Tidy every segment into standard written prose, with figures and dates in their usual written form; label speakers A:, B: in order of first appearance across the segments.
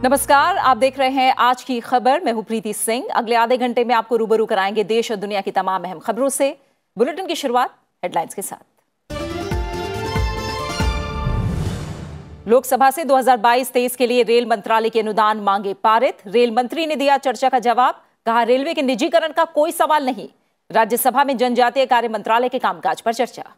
A: नमस्कार, आप देख रहे हैं आज की खबर। मैं हूं प्रीति सिंह। अगले आधे घंटे में आपको रूबरू कराएंगे देश और दुनिया की तमाम अहम खबरों से। बुलेटिन की शुरुआत हेडलाइंस के साथ। लोकसभा से 2022-23 के लिए रेल मंत्रालय के अनुदान मांगे पारित। रेल मंत्री ने दिया चर्चा का जवाब, कहा रेलवे के निजीकरण का कोई सवाल नहीं। राज्यसभा में जनजातीय कार्य मंत्रालय के कामकाज पर चर्चा।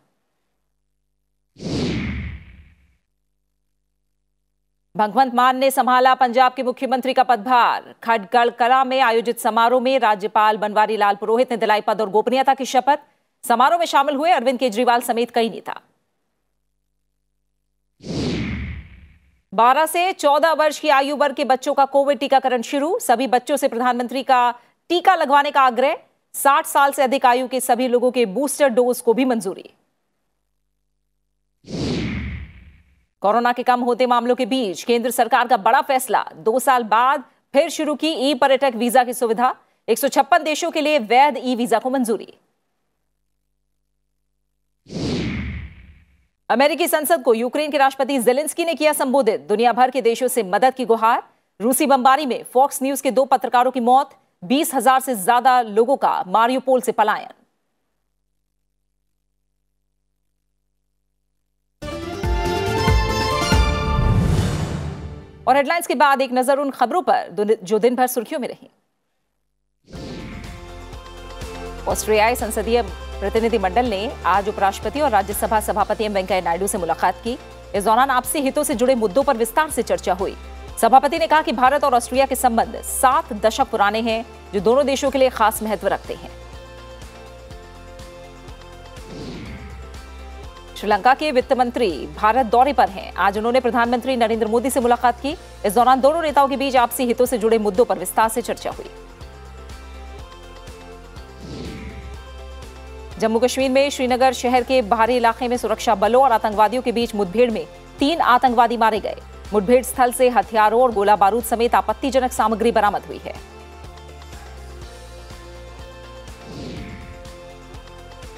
A: भगवंत मान ने संभाला पंजाब के मुख्यमंत्री का पदभार। खडगड़कला में आयोजित समारोह में राज्यपाल बनवारी लाल पुरोहित ने दिलाई पद और गोपनीयता की शपथ। समारोह में शामिल हुए अरविंद केजरीवाल समेत कई नेता। 12 से 14 वर्ष की आयु वर्ग के बच्चों का कोविड टीकाकरण शुरू। सभी बच्चों से प्रधानमंत्री का टीका लगवाने का आग्रह। 60 साल से अधिक आयु के सभी लोगों के बूस्टर डोज को भी मंजूरी। कोरोना के कम होते मामलों के बीच केंद्र सरकार का बड़ा फैसला। 2 साल बाद फिर शुरू की ई पर्यटक वीजा की सुविधा। 156 देशों के लिए वैध ई वीजा को मंजूरी। अमेरिकी संसद को यूक्रेन के राष्ट्रपति जेलेंस्की ने किया संबोधित। दुनिया भर के देशों से मदद की गुहार। रूसी बमबारी में फॉक्स न्यूज के 2 पत्रकारों की मौत। 20,000 से ज्यादा लोगों का मारियोपोल से पलायन। और हेडलाइंस के बाद एक नजर उन खबरों पर जो दिन भर सुर्खियों में रही। ऑस्ट्रेलियाई संसदीय प्रतिनिधिमंडल ने आज उपराष्ट्रपति और राज्यसभा सभापति एम वेंकैया नायडू से मुलाकात की। इस दौरान आपसी हितों से जुड़े मुद्दों पर विस्तार से चर्चा हुई। सभापति ने कहा कि भारत और ऑस्ट्रेलिया के संबंध 7 दशक पुराने हैं, जो दोनों देशों के लिए खास महत्व रखते हैं। श्रीलंका के वित्त मंत्री भारत दौरे पर हैं। आज उन्होंने प्रधानमंत्री नरेंद्र मोदी से मुलाकात की। इस दौरान दोनों नेताओं के बीच आपसी हितों से जुड़े मुद्दों पर विस्तार से चर्चा हुई। जम्मू कश्मीर में श्रीनगर शहर के बाहरी इलाके में सुरक्षा बलों और आतंकवादियों के बीच मुठभेड़ में 3 आतंकवादी मारे गए। मुठभेड़ स्थल से हथियारों और गोला बारूद समेत आपत्तिजनक सामग्री बरामद हुई है।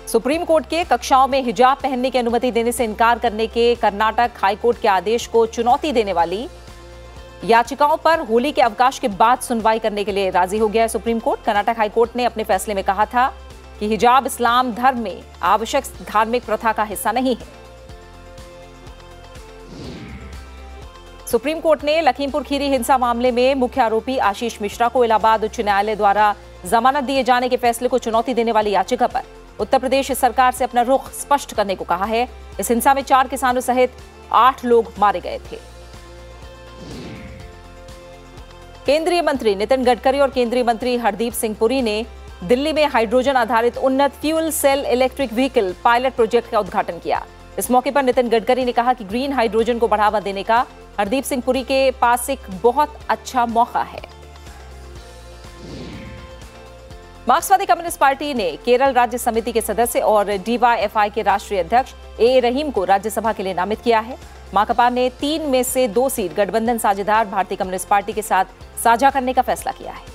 A: सुप्रीम कोर्ट के कक्षाओं में हिजाब पहनने की अनुमति देने से इनकार करने के कर्नाटक हाईकोर्ट के आदेश को चुनौती देने वाली याचिकाओं पर होली के अवकाश के बाद सुनवाई करने के लिए राजी हो गया है सुप्रीम कोर्ट। कर्नाटक हाईकोर्ट ने अपने फैसले में कहा था कि हिजाब इस्लाम धर्म में आवश्यक धार्मिक प्रथा का हिस्सा नहीं है। सुप्रीम कोर्ट ने लखीमपुर खीरी हिंसा मामले में मुख्य आरोपी आशीष मिश्रा को इलाहाबाद उच्च न्यायालय द्वारा जमानत दिए जाने के फैसले को चुनौती देने वाली याचिका पर उत्तर प्रदेश सरकार से अपना रुख स्पष्ट करने को कहा है। इस हिंसा में 4 किसानों सहित 8 लोग मारे गए थे। केंद्रीय मंत्री नितिन गडकरी और केंद्रीय मंत्री हरदीप सिंह पुरी ने दिल्ली में हाइड्रोजन आधारित उन्नत fuel cell electric vehicle pilot project का उद्घाटन किया। इस मौके पर नितिन गडकरी ने कहा कि ग्रीन हाइड्रोजन को बढ़ावा देने का हरदीप सिंह पुरी के पास एक बहुत अच्छा मौका है। मार्क्सवादी कम्युनिस्ट पार्टी ने केरल राज्य समिति के सदस्य और डीवाईएफआई के राष्ट्रीय अध्यक्ष ए रहीम को राज्यसभा के लिए नामित किया है। माकपा ने 3 में से 2 सीट गठबंधन साझेदार भारतीय कम्युनिस्ट पार्टी के साथ साझा करने का फैसला किया है।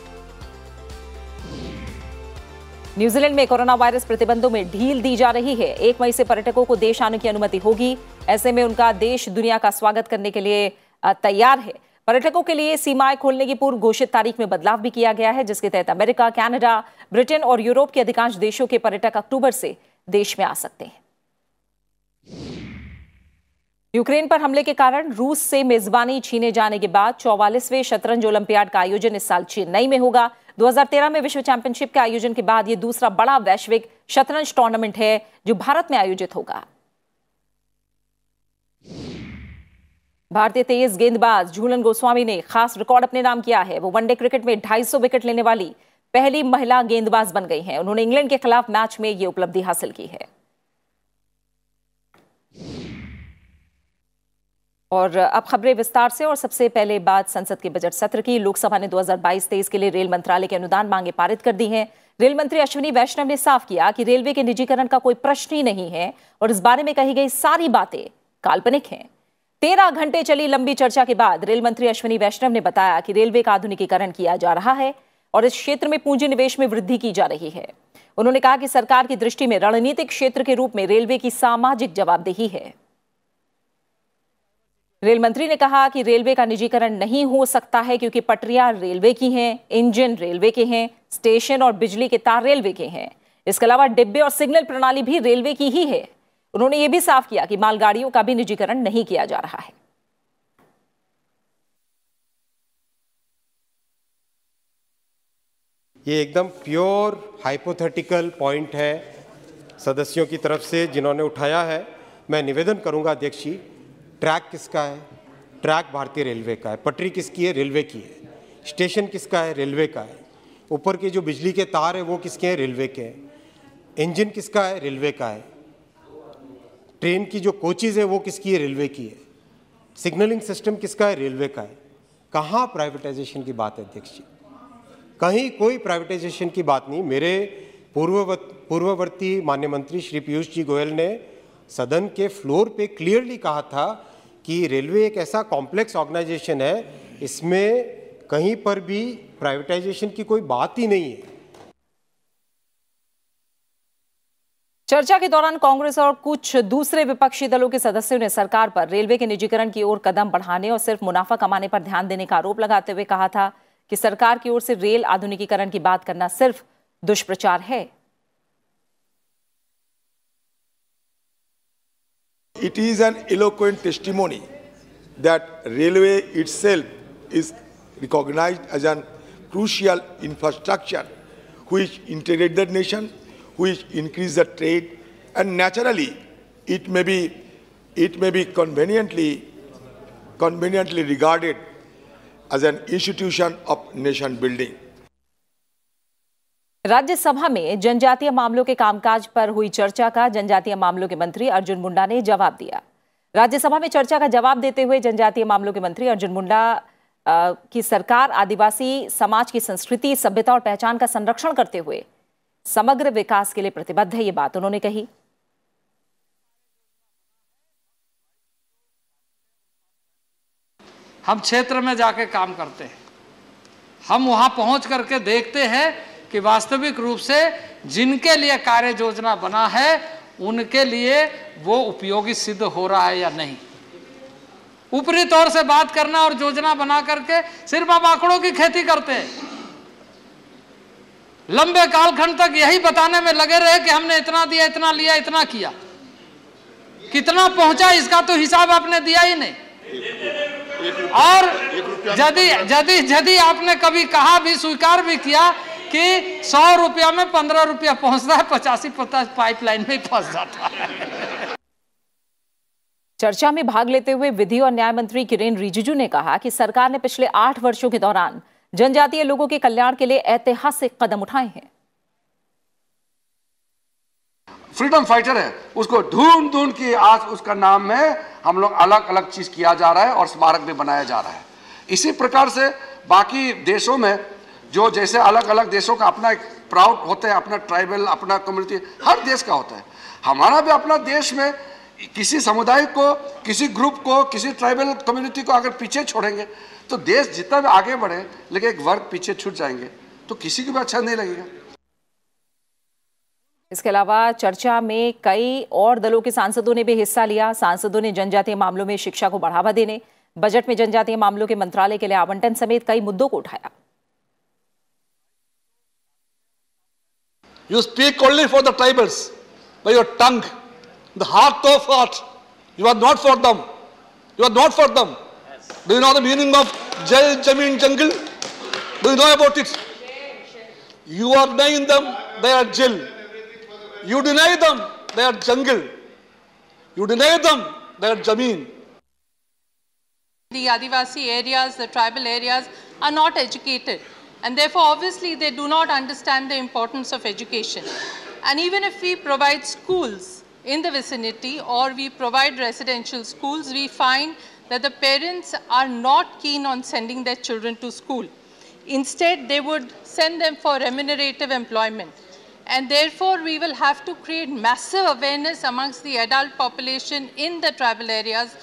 A: न्यूजीलैंड में कोरोना वायरस प्रतिबंधों में ढील दी जा रही है। 1 मई से पर्यटकों को देश आने की अनुमति होगी। ऐसे में उनका देश दुनिया का स्वागत करने के लिए तैयार है। पर्यटकों के लिए सीमाएं खोलने की पूर्व घोषित तारीख में बदलाव भी किया गया है, जिसके तहत अमेरिका, कनाडा, ब्रिटेन और यूरोप के अधिकांश देशों के पर्यटक अक्टूबर से देश में आ सकते हैं। यूक्रेन पर हमले के कारण रूस से मेजबानी छीने जाने के बाद 44वें शतरंज ओलंपियाड का आयोजन इस साल चेन्नई में होगा। 2013 में विश्व चैंपियनशिप के आयोजन के बाद यह दूसरा बड़ा वैश्विक शतरंज टूर्नामेंट है जो भारत में आयोजित होगा। भारतीय तेज गेंदबाज झूलन गोस्वामी ने खास रिकॉर्ड अपने नाम किया है। वो वनडे क्रिकेट में 250 विकेट लेने वाली पहली महिला गेंदबाज बन गई हैं। उन्होंने इंग्लैंड के खिलाफ मैच में यह उपलब्धि हासिल की है। और अब खबरें विस्तार से। और सबसे पहले बात संसद के बजट सत्र की। लोकसभा ने 2022-23 के लिए रेल मंत्रालय के अनुदान मांगे पारित कर दी हैं। रेल मंत्री अश्विनी वैष्णव ने साफ किया कि रेलवे के निजीकरण का कोई प्रश्न ही नहीं है और इस बारे में कही गई सारी बातें काल्पनिक हैं। 13 घंटे चली लंबी चर्चा के बाद रेल मंत्री अश्विनी वैष्णव ने बताया कि रेलवे का आधुनिकीकरण किया जा रहा है और इस क्षेत्र में पूंजी निवेश में वृद्धि की जा रही है। उन्होंने कहा कि सरकार की दृष्टि में रणनीतिक क्षेत्र के रूप में रेलवे की सामाजिक जवाबदेही है। रेल मंत्री ने कहा कि रेलवे का निजीकरण नहीं हो सकता है क्योंकि पटरियां रेलवे की हैं, इंजन रेलवे के हैं, स्टेशन और बिजली के तार रेलवे के हैं। इसके अलावा डिब्बे और सिग्नल प्रणाली भी रेलवे की ही है। उन्होंने यह भी साफ किया कि मालगाड़ियों का भी निजीकरण नहीं किया जा रहा है।
B: ये एकदम प्योर हाइपोथेटिकल पॉइंट है सदस्यों की तरफ से जिन्होंने उठाया है। मैं निवेदन करूंगा अध्यक्ष जी, ट्रैक किसका है? ट्रैक भारतीय रेलवे का है। पटरी किसकी है? रेलवे की है। स्टेशन किसका है? रेलवे का है। ऊपर के जो बिजली के तार है वो किसके हैं? रेलवे के हैं। इंजन किसका है? रेलवे का है। ट्रेन की जो कोचेज है वो किसकी है? रेलवे की है। सिग्नलिंग सिस्टम किसका है? रेलवे का है। कहाँ प्राइवेटाइजेशन की बात है अध्यक्ष जी? कहीं कोई प्राइवेटाइजेशन की बात नहीं। मेरे पूर्ववर्ती माननीय मंत्री श्री पीयूष जी गोयल ने सदन के फ्लोर पे क्लियरली कहा था कि रेलवे एक ऐसा कॉम्प्लेक्स ऑर्गेनाइजेशन है, इसमें कहीं पर भी प्राइवेटाइजेशन की कोई बात ही नहीं है।
A: चर्चा के दौरान कांग्रेस और कुछ दूसरे विपक्षी दलों के सदस्यों ने सरकार पर रेलवे के निजीकरण की ओर कदम बढ़ाने और सिर्फ मुनाफा कमाने पर ध्यान देने का आरोप लगाते हुए कहा था कि सरकार की ओर से रेल आधुनिकीकरण की बात करना सिर्फ दुष्प्रचार है।
C: It is an eloquent testimony that railway itself is recognized as a crucial infrastructure which integrates the nation, which increases the trade, and naturally it may be conveniently regarded as an institution of nation building.
A: Rajya Sabha में जनजातीय मामलों के कामकाज पर हुई चर्चा का जनजातीय मामलों के मंत्री अर्जुन मुंडा ने जवाब दिया। राज्यसभा में चर्चा का जवाब देते हुए जनजातीय मामलों के मंत्री अर्जुन मुंडा की सरकार आदिवासी समाज की संस्कृति, सभ्यता और पहचान का संरक्षण करते हुए समग्र विकास के लिए प्रतिबद्ध है, ये बात उन्होंने कही।
D: हम क्षेत्र में जाके काम करते हैं, हम वहां पहुंच करके देखते हैं कि वास्तविक रूप से जिनके लिए कार्य योजना बना है उनके लिए वो उपयोगी सिद्ध हो रहा है या नहीं। ऊपरी तौर से बात करना और योजना बना करके सिर्फ आप आंकड़ों की खेती करते हैं। लंबे कालखंड तक यही बताने में लगे रहे कि हमने इतना दिया, इतना लिया, इतना किया, कितना पहुंचा इसका तो हिसाब आपने दिया ही नहीं। और यदि आपने कभी कहा भी, स्वीकार भी किया कि 100 रुपया में 15 रुपया पहुंचता है, 85-50 पाइपलाइन में फंस जाता है।
A: चर्चा में भाग लेते हुए विधि और न्याय मंत्री किरेन रिजिजू ने कहा कि सरकार ने पिछले 8 वर्षों के दौरान जनजातीय लोगों के कल्याण के लिए ऐतिहासिक कदम उठाए हैं।
E: फ्रीडम फाइटर है, उसको ढूंढ के आज उसका नाम में हम लोग अलग अलग चीज किया जा रहा है और स्मारक भी बनाया जा रहा है। इसी प्रकार से बाकी देशों में जो जैसे अलग अलग देशों का अपना एक प्राउड होता है, अपना ट्राइबल, अपना कम्युनिटी, हर देश का होता है। हमारा भी अपना देश में किसी समुदाय को, किसी ग्रुप को, किसी ट्राइबल कम्युनिटी को अगर पीछे छोड़ेंगे तो देश जितना भी आगे बढ़े, लेकिन एक वर्ग पीछे छूट जाएंगे तो किसी को भी अच्छा नहीं लगेगा।
A: इसके अलावा चर्चा में कई और दलों के सांसदों ने भी हिस्सा लिया। सांसदों ने जनजातीय मामलों में शिक्षा को बढ़ावा देने, बजट में जनजातीय मामलों के मंत्रालय के लिए आवंटन समेत कई मुद्दों को उठाया।
F: You speak only for the tribals by your tongue, the heart of heart. You are not for them. You are not for them. Do you know the meaning of Jal, Jameen, Jungle? Do you know about it? You are denying them, they are Jal. You deny them, they are Jungle. You deny them, they are Jameen.
G: The Adivasi areas, the tribal areas are not educated. And therefore, obviously, they do not understand the importance of education. And even if we provide schools in the vicinity or we provide residential schools, we find that the parents are not keen on sending their children to school. Instead, they would send them for remunerative employment. And therefore, we will have to create massive awareness amongst the adult population in the tribal areas.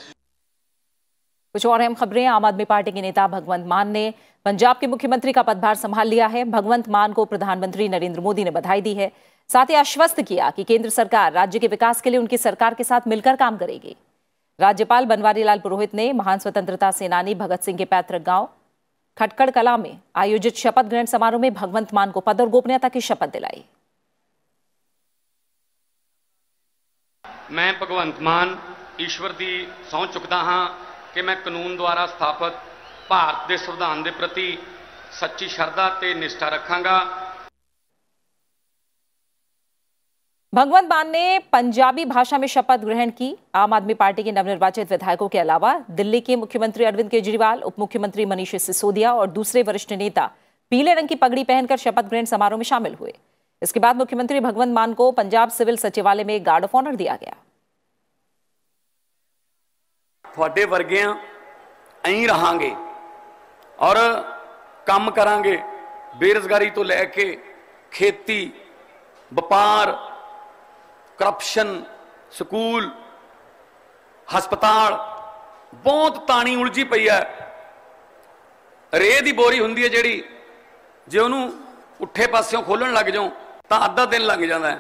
A: कुछ और अहम खबरें। आम आदमी party के नेता भगवंत मान ने पंजाब के मुख्यमंत्री का पदभार संभाल लिया है। भगवंत मान को प्रधानमंत्री नरेंद्र मोदी ने बधाई दी है, साथ ही आश्वस्त किया कि केंद्र सरकार राज्य के विकास के लिए उनकी सरकार के साथ मिलकर काम करेगी। राज्यपाल बनवारी लाल पुरोहित ने महान स्वतंत्रता सेनानी भगत सिंह के पैतृक गांव खटकड़ कला में आयोजित शपथ ग्रहण समारोह में भगवंत मान को पद और गोपनीयता की शपथ दिलाई।
H: मैं भगवंत मान ईश्वर की सौं चुकता हाँ कि मैं कानून द्वारा स्थापित भारत के संविधान के प्रति सच्ची श्रद्धा ते निष्ठा रखांगा।
A: भगवंत मान ने पंजाबी भाषा में शपथ ग्रहण की। आम आदमी पार्टी के नवनिर्वाचित विधायकों के अलावा दिल्ली के मुख्यमंत्री अरविंद केजरीवाल, उप मुख्यमंत्री मनीष सिसोदिया और दूसरे वरिष्ठ नेता पीले रंग की पगड़ी पहनकर शपथ ग्रहण समारोह में शामिल हुए। इसके बाद मुख्यमंत्री भगवंत मान को पंजाब सिविल सचिवालय में गार्ड ऑफ ऑनर दिया गया।
I: ਤੁਹਾਡੇ ਵਰਗਿਆਂ ਐਂ ਰਹਾਂਗੇ और ਕੰਮ ਕਰਾਂਗੇ। बेरोजगारी तो लैके खेती, व्यापार, करप्शन, स्कूल, हस्पताल बहुत ताणी उलझी पई है। रेह दी बोरी हुंदी है जिहड़ी जे उहनूं उठे पासियों खोलण लग जाओ तां अद्धा दिन लग जांदा है।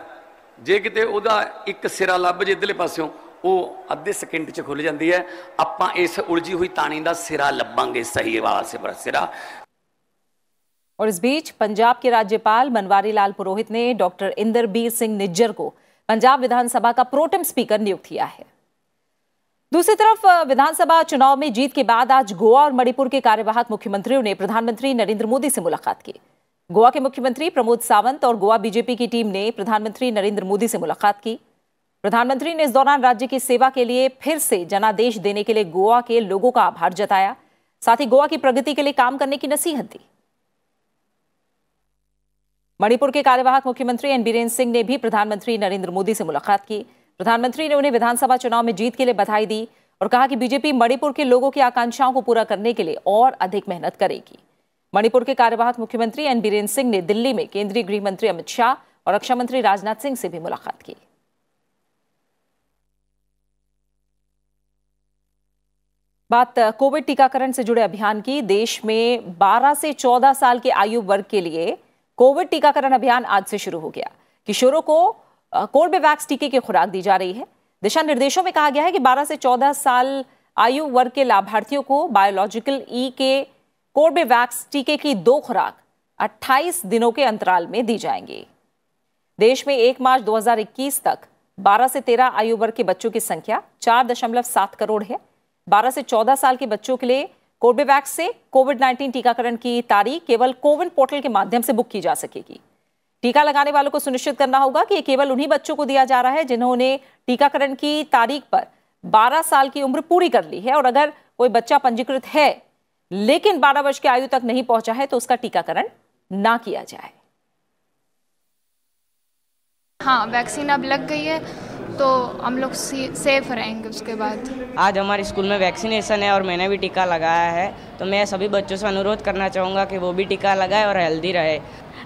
I: जे किते उहदा एक सिरा लभ जे इधरले पासियों वो अद्धे सेकंड च खुल जाती है। आपां इस उलझी हुई ताणी दा सिरा लभांगे, सही वाला सिरा।
A: और इस बीच पंजाब के राज्यपाल बनवारी लाल पुरोहित ने डॉक्टर इंदरबीर सिंह निज्जर को पंजाब विधानसभा का प्रोटेम स्पीकर नियुक्त किया है। दूसरी तरफ विधानसभा चुनाव में जीत के बाद आज गोवा और मणिपुर के कार्यवाहक मुख्यमंत्रियों ने प्रधानमंत्री नरेंद्र मोदी से मुलाकात की। गोवा के मुख्यमंत्री प्रमोद सावंत और गोवा बीजेपी की टीम ने प्रधानमंत्री नरेंद्र मोदी से मुलाकात की। प्रधानमंत्री ने इस दौरान राज्य की सेवा के लिए फिर से जनादेश देने के लिए गोवा के लोगों का आभार जताया। साथ ही गोवा की प्रगति के लिए काम करने की नसीहत दी। मणिपुर के कार्यवाहक मुख्यमंत्री एन बीरेन सिंह ने भी प्रधानमंत्री नरेंद्र मोदी से मुलाकात की। प्रधानमंत्री ने उन्हें विधानसभा चुनाव में जीत के लिए बधाई दी और कहा कि बीजेपी मणिपुर के लोगों की आकांक्षाओं को पूरा करने के लिए और अधिक मेहनत करेगी। मणिपुर के कार्यवाहक मुख्यमंत्री एन बीरेन सिंह ने दिल्ली में केंद्रीय गृह मंत्री अमित शाह और रक्षा मंत्री राजनाथ सिंह से भी मुलाकात की। बात कोविड टीकाकरण से जुड़े अभियान की। देश में 12 से 14 साल के आयु वर्ग के लिए कोविड टीकाकरण अभियान आज से शुरू हो गया। किशोरों को कोर्बेवैक्स टीके की खुराक दी जा रही है। दिशा निर्देशों में कहा गया है कि 12 से 14 साल आयु वर्ग के लाभार्थियों को बायोलॉजिकल ई के कोर्बेवैक्स टीके की 2 खुराक 28 दिनों के अंतराल में दी जाएंगी। देश में 1 मार्च 2021 तक 12 से 13 आयु वर्ग के बच्चों की संख्या 4.7 करोड़ है। 12 से 14 साल के बच्चों के लिए कोर्बेवैक्स से कोविड-19 टीकाकरण की तारीख केवल कोविन पोर्टल के माध्यम से बुक की जा सकेगी। टीका लगाने वालों को सुनिश्चित करना होगा कि ये केवल उन्हीं बच्चों को दिया जा रहा है जिन्होंने टीकाकरण की तारीख पर 12 साल की उम्र पूरी कर ली है, और अगर कोई बच्चा पंजीकृत है लेकिन 12 वर्ष की आयु तक नहीं पहुंचा है तो उसका टीकाकरण ना किया जाए।
J: हाँ, वैक्सीन अब लग गई है तो हम लोग सेफ रहेंगे। उसके बाद
K: आज हमारे स्कूल में वैक्सीनेशन है और मैंने भी टीका लगाया है, तो मैं सभी बच्चों से अनुरोध करना चाहूँगा कि वो भी टीका लगाए और हेल्दी रहे।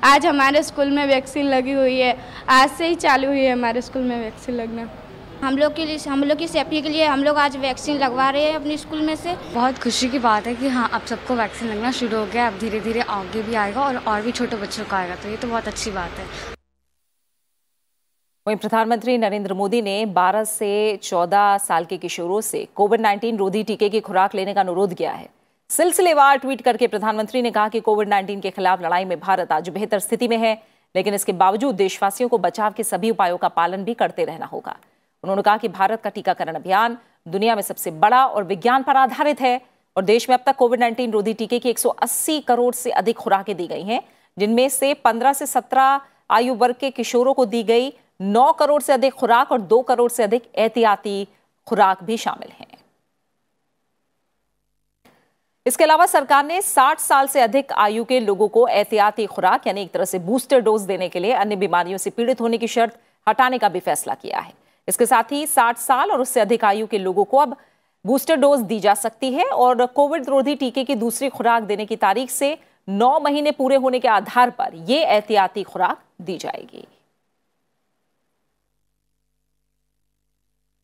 J: आज हमारे स्कूल में वैक्सीन लगी हुई है, आज से ही चालू हुई है हमारे स्कूल में वैक्सीन लगना।
L: हम लोग की सेफ्टी के लिए हम लोग आज वैक्सीन लगवा रहे हैं अपने स्कूल में से।
M: बहुत खुशी की बात है कि हाँ, अब सबको वैक्सीन लगना शुरू हो गया। अब धीरे धीरे आगे भी आएगा और भी छोटे बच्चों को आएगा, तो ये तो बहुत अच्छी बात है।
A: वहीं प्रधानमंत्री नरेंद्र मोदी ने 12 से 14 साल के किशोरों से कोविड-19 रोधी टीके की खुराक लेने का अनुरोध किया है। सिलसिलेवार ट्वीट करके प्रधानमंत्री ने कहा कि कोविड-19 के खिलाफ लड़ाई में भारत आज बेहतर स्थिति में है, लेकिन इसके बावजूद देशवासियों को बचाव के सभी उपायों का पालन भी करते रहना होगा। उन्होंने कहा कि भारत का टीकाकरण अभियान दुनिया में सबसे बड़ा और विज्ञान पर आधारित है और देश में अब तक कोविड-19 रोधी टीके की 180 करोड़ से अधिक खुराकें दी गई हैं, जिनमें से 15 से 17 आयु वर्ग के किशोरों को दी गई 9 करोड़ से अधिक खुराक और 2 करोड़ से अधिक एहतियाती खुराक भी शामिल हैं। इसके अलावा सरकार ने 60 साल से अधिक आयु के लोगों को एहतियाती खुराक यानी एक तरह से बूस्टर डोज देने के लिए अन्य बीमारियों से पीड़ित होने की शर्त हटाने का भी फैसला किया है। इसके साथ ही 60 साल और उससे अधिक आयु के लोगों को अब बूस्टर डोज दी जा सकती है और कोविड रोधी टीके की दूसरी खुराक देने की तारीख से 9 महीने पूरे होने के आधार पर यह एहतियाती खुराक दी जाएगी।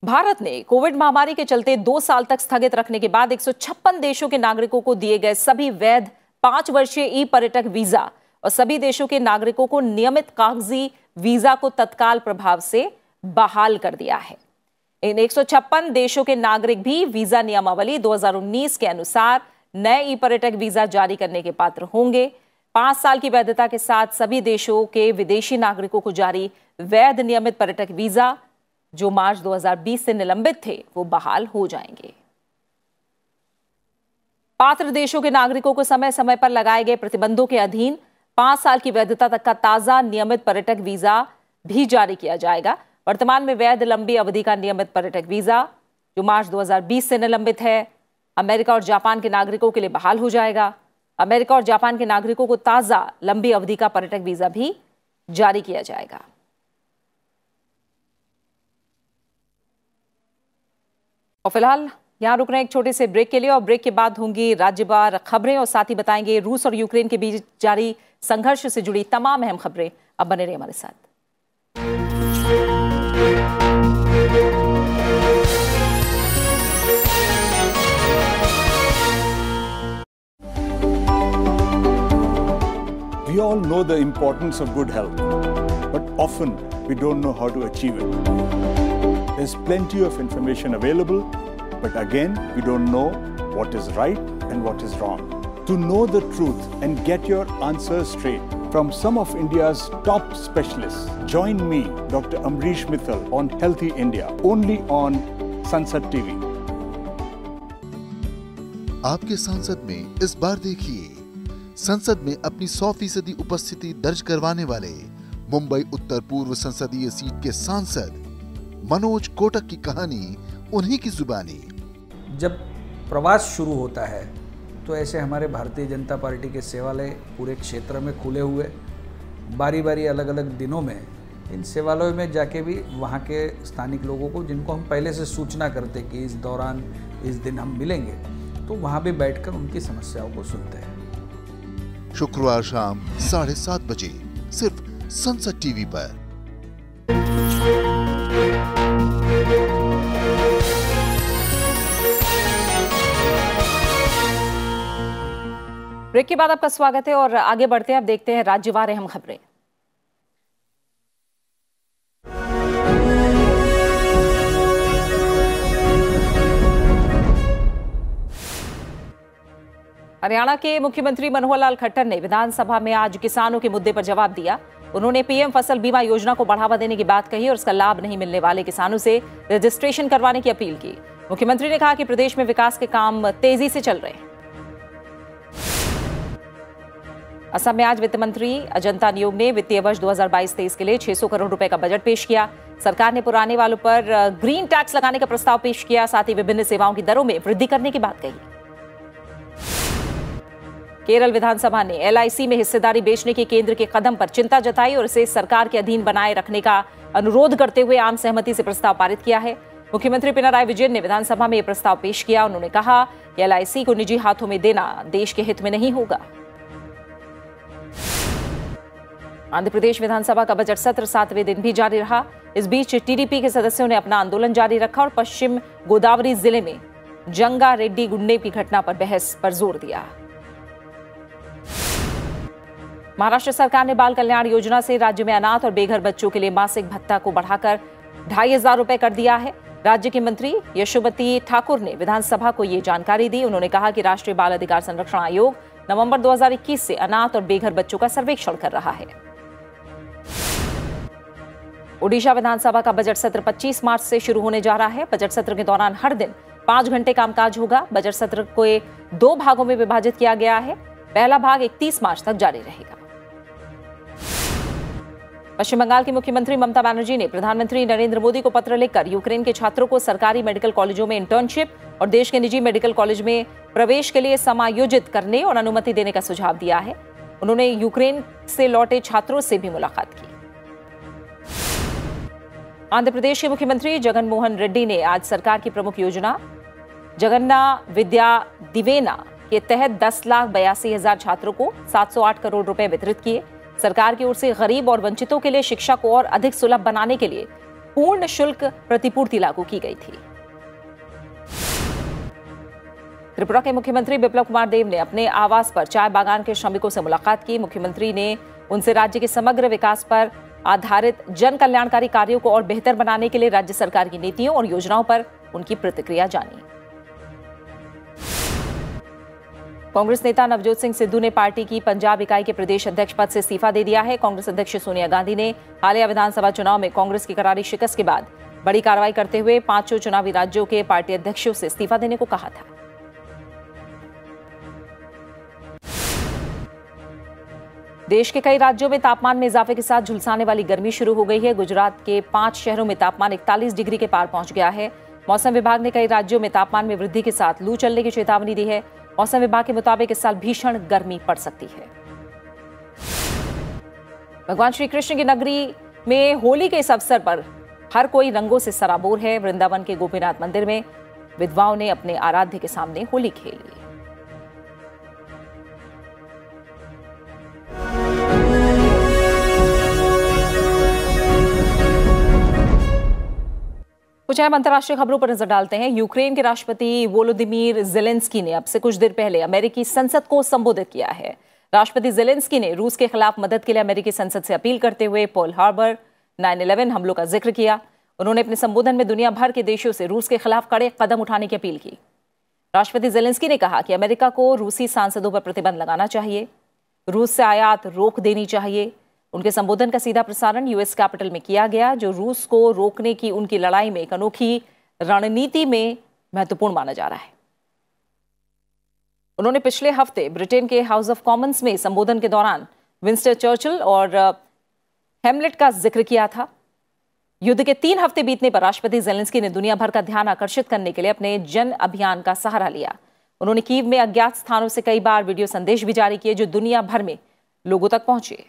A: भारत ने कोविड महामारी के चलते 2 साल तक स्थगित रखने के बाद 156 देशों के नागरिकों को दिए गए सभी वैध 5 वर्षीय ई पर्यटक वीजा और सभी देशों के नागरिकों को नियमित कागजी वीजा को तत्काल प्रभाव से बहाल कर दिया है। इन 156 देशों के नागरिक भी वीजा नियमावली 2019 के अनुसार नए ई पर्यटक वीजा जारी करने के पात्र होंगे। 5 साल की वैधता के साथ सभी देशों के विदेशी नागरिकों को जारी वैध नियमित पर्यटक वीजा जो मार्च 2020 से निलंबित थे वो बहाल हो जाएंगे। पात्र देशों के नागरिकों को समय समय पर लगाए गए प्रतिबंधों के अधीन 5 साल की वैधता तक का ताजा नियमित पर्यटक वीजा भी जारी किया जाएगा। वर्तमान में वैध लंबी अवधि का नियमित पर्यटक वीजा जो मार्च 2020 से निलंबित है अमेरिका और जापान के नागरिकों के लिए बहाल हो जाएगा। अमेरिका और जापान के नागरिकों को ताजा लंबी अवधि का पर्यटक वीजा भी जारी किया जाएगा। और फिलहाल यहां रुक रहे हैं एक छोटे से ब्रेक के लिए और ब्रेक के बाद होंगी राज्यवार खबरें और साथ ही बताएंगे रूस और यूक्रेन के बीच जारी संघर्ष से जुड़ी तमाम अहम खबरें। अब बने रहिए हमारे साथ।
N: We all know the importance of good health, but often we don't know how to achieve it. There's plenty of information available, but again, we don't know what is right and what is wrong. To know the truth and get your answers straight from some of India's top specialists, join me, Dr. Amrish Mittal, on Healthy India, only on Sansad TV.
O: आपके सांसद में इस बार देखिए, संसद में अपनी 100% उपस्थिति दर्ज करवाने वाले मुंबई उत्तर पूर्व संसदीय सीट के सांसद मनोज कोटक की कहानी उन्हीं की जुबानी।
P: जब प्रवास शुरू होता है तो ऐसे हमारे भारतीय जनता पार्टी के सेवालय पूरे क्षेत्र में खुले हुए, बारी बारी अलग अलग दिनों में इन सेवालयों में जाके भी वहाँ के स्थानिक लोगों को, जिनको हम पहले से सूचना करते कि इस दौरान इस दिन हम मिलेंगे, तो वहाँ भी बैठकर उनकी समस्याओं को सुनते हैं।
O: शुक्रवार शाम 7:30 बजे सिर्फ संसद टीवी पर।
A: ब्रेक के बाद आपका स्वागत है और आगे बढ़ते हैं। अब देखते हैं राज्यवार अहम खबरें। हरियाणा के मुख्यमंत्री मनोहर लाल खट्टर ने विधानसभा में आज किसानों के मुद्दे पर जवाब दिया। उन्होंने पीएम फसल बीमा योजना को बढ़ावा देने की बात कही और उसका लाभ नहीं मिलने वाले किसानों से रजिस्ट्रेशन करवाने की अपील की। मुख्यमंत्री ने कहा कि प्रदेश में विकास के काम तेजी से चल रहे हैं। असम में आज वित्त मंत्री अजंता नियोग ने वित्तीय वर्ष 2022-23 के लिए 600 करोड़ रुपए का बजट पेश किया। सरकार ने पुराने वालों पर ग्रीन टैक्स लगाने का प्रस्ताव पेश किया, साथ ही विभिन्न सेवाओं की दरों में वृद्धि करने की बात कही। केरल विधानसभा ने एलआईसी में हिस्सेदारी बेचने के केंद्र के कदम पर चिंता जताई और इसे सरकार के अधीन बनाए रखने का अनुरोध करते हुए आम सहमति से प्रस्ताव पारित किया है। मुख्यमंत्री पिनराई विजयन ने विधानसभा में यह प्रस्ताव पेश किया। उन्होंने कहा कि एलआईसी को निजी हाथों में देना देश के हित में नहीं होगा। आंध्र प्रदेश विधानसभा का बजट सत्र 7वें दिन भी जारी रहा। इस बीच टीडीपी के सदस्यों ने अपना आंदोलन जारी रखा और पश्चिम गोदावरी जिले में जंगा रेड्डी गुंडे की घटना पर बहस पर जोर दिया। महाराष्ट्र सरकार ने बाल कल्याण योजना से राज्य में अनाथ और बेघर बच्चों के लिए मासिक भत्ता को बढ़ाकर 2,500 रुपए कर दिया है। राज्य के मंत्री यशोमती ठाकुर ने विधानसभा को ये जानकारी दी। उन्होंने कहा कि राष्ट्रीय बाल अधिकार संरक्षण आयोग नवंबर 2021 से अनाथ और बेघर बच्चों का सर्वेक्षण कर रहा है। ओडिशा विधानसभा का बजट सत्र 25 मार्च से शुरू होने जा रहा है। बजट सत्र के दौरान हर दिन 5 घंटे कामकाज होगा। बजट सत्र को 2 भागों में विभाजित किया गया है। पहला भाग 31 मार्च तक जारी रहेगा। पश्चिम बंगाल की मुख्यमंत्री ममता बनर्जी ने प्रधानमंत्री नरेंद्र मोदी को पत्र लिखकर यूक्रेन के छात्रों को सरकारी मेडिकल कॉलेजों में इंटर्नशिप और देश के निजी मेडिकल कॉलेज में प्रवेश के लिए समायोजित करने और अनुमति देने का सुझाव दिया है। उन्होंने यूक्रेन से लौटे छात्रों से भी मुलाकात की। आंध्र प्रदेश के मुख्यमंत्री जगन मोहन रेड्डी ने आज सरकार की प्रमुख योजना जगन्ना विद्या दिवेना के तहत 10,82,000 छात्रों को 708 करोड़ रुपए वितरित किए। सरकार की ओर से गरीब और वंचितों के लिए शिक्षा को और अधिक सुलभ बनाने के लिए पूर्ण शुल्क प्रतिपूर्ति लागू की गई थी। त्रिपुरा के मुख्यमंत्री बिप्लब कुमार देव ने अपने आवास पर चाय बागान के श्रमिकों से मुलाकात की। मुख्यमंत्री ने उनसे राज्य के समग्र विकास पर आधारित जन कल्याणकारी कार्यों को और बेहतर बनाने के लिए राज्य सरकार की नीतियों और योजनाओं पर उनकी प्रतिक्रिया जानी। कांग्रेस नेता नवजोत सिंह सिद्धू ने पार्टी की पंजाब इकाई के प्रदेश अध्यक्ष पद से इस्तीफा दे दिया है। कांग्रेस अध्यक्ष सोनिया गांधी ने हालिया विधानसभा चुनाव में कांग्रेस की करारी शिकस्त के बाद बड़ी कार्रवाई करते हुए 5 चुनावी राज्यों के पार्टी अध्यक्षों से इस्तीफा देने को कहा था। देश के कई राज्यों में तापमान में इजाफे के साथ झुलसाने वाली गर्मी शुरू हो गई है। गुजरात के 5 शहरों में तापमान 41 डिग्री के पार पहुंच गया है। मौसम विभाग ने कई राज्यों में तापमान में वृद्धि के साथ लू चलने की चेतावनी दी है। मौसम विभाग के मुताबिक इस साल भीषण गर्मी पड़ सकती है। भगवान श्री कृष्ण की नगरी में होली के इस अवसर पर हर कोई रंगों से सराबोर है। वृंदावन के गोपीनाथ मंदिर में विधवाओं ने अपने आराध्य के सामने होली खेली। कुछ अहम अंतर्राष्ट्रीय खबरों पर नजर डालते हैं। यूक्रेन के राष्ट्रपति वोलोदिमीर जेलेंस्की ने अब से कुछ देर पहले अमेरिकी संसद को संबोधित किया है। राष्ट्रपति जेलेंस्की ने रूस के खिलाफ मदद के लिए अमेरिकी संसद से अपील करते हुए पर्ल हार्बर, 9/11 हमलों का जिक्र किया। उन्होंने अपने संबोधन में दुनिया भर के देशों से रूस के खिलाफ कड़े कदम उठाने की अपील की। राष्ट्रपति जेलेंस्की ने कहा कि अमेरिका को रूसी सांसदों पर प्रतिबंध लगाना चाहिए, रूस से आयात रोक देनी चाहिए। उनके संबोधन का सीधा प्रसारण यूएस कैपिटल में किया गया, जो रूस को रोकने की उनकी लड़ाई में एक अनोखी रणनीति में महत्वपूर्ण माना जा रहा है। उन्होंने पिछले हफ्ते ब्रिटेन के हाउस ऑफ कॉमन्स में संबोधन के दौरान विंस्टन चर्चिल और हेमलेट का जिक्र किया था। युद्ध के 3 हफ्ते बीतने पर राष्ट्रपति जेलेंस्की ने दुनिया भर का ध्यान आकर्षित करने के लिए अपने जन अभियान का सहारा लिया। उन्होंने कीव में अज्ञात स्थानों से कई बार वीडियो संदेश भी जारी किए, जो दुनिया भर में लोगों तक पहुंचे।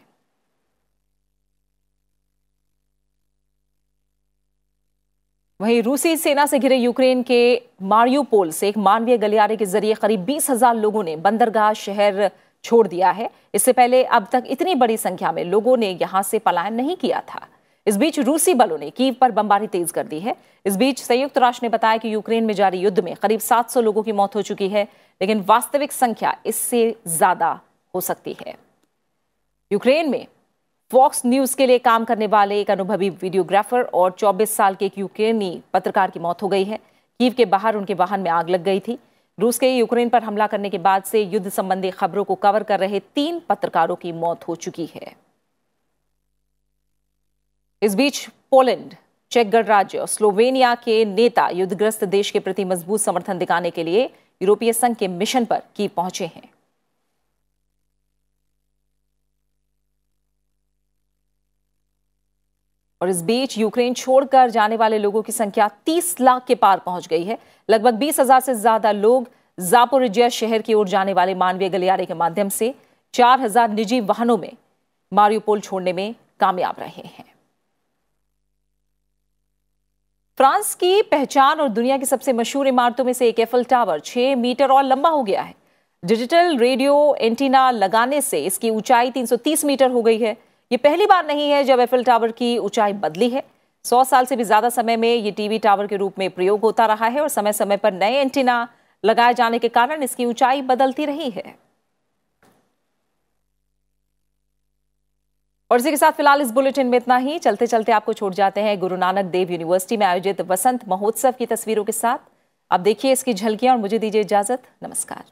A: वहीं रूसी सेना से घिरे यूक्रेन के मारियोपोल से एक मानवीय गलियारे के जरिए करीब 20,000 लोगों ने बंदरगाह शहर छोड़ दिया है। इससे पहले अब तक इतनी बड़ी संख्या में लोगों ने यहां से पलायन नहीं किया था। इस बीच रूसी बलों ने कीव पर बमबारी तेज कर दी है। इस बीच संयुक्त राष्ट्र ने बताया कि यूक्रेन में जारी युद्ध में करीब 700 लोगों की मौत हो चुकी है, लेकिन वास्तविक संख्या इससे ज्यादा हो सकती है। यूक्रेन में फॉक्स न्यूज के लिए काम करने वाले एक अनुभवी वीडियोग्राफर और 24 साल के एक यूक्रेनी पत्रकार की मौत हो गई है। कीव के बाहर उनके वाहन में आग लग गई थी। रूस के यूक्रेन पर हमला करने के बाद से युद्ध संबंधी खबरों को कवर कर रहे 3 पत्रकारों की मौत हो चुकी है। इस बीच पोलैंड, चेक गणराज्य और स्लोवेनिया के नेता युद्धग्रस्त देश के प्रति मजबूत समर्थन दिखाने के लिए यूरोपीय संघ के मिशन पर कीव पहुंचे हैं। और इस बीच यूक्रेन छोड़कर जाने वाले लोगों की संख्या 30 लाख के पार पहुंच गई है। लगभग 20,000 से ज्यादा लोग जापोरिजिया शहर की ओर जाने वाले मानवीय गलियारे के माध्यम से 4,000 निजी वाहनों में मारियोपोल छोड़ने में कामयाब रहे हैं। फ्रांस की पहचान और दुनिया की सबसे मशहूर इमारतों में से एक एफिल टावर 6 मीटर और लंबा हो गया है। डिजिटल रेडियो एंटीना लगाने से इसकी ऊंचाई 330 मीटर हो गई है। ये पहली बार नहीं है जब एफिल टावर की ऊंचाई बदली है। 100 साल से भी ज्यादा समय में ये टीवी टावर के रूप में प्रयोग होता रहा है और समय समय पर नए एंटीना लगाए जाने के कारण इसकी ऊंचाई बदलती रही है। और इसी के साथ फिलहाल इस बुलेटिन में इतना ही। चलते चलते आपको छोड़ जाते हैं गुरु नानक देव यूनिवर्सिटी में आयोजित वसंत महोत्सव की तस्वीरों के साथ। आप देखिए इसकी झलकियां और मुझे दीजिए इजाजत। नमस्कार।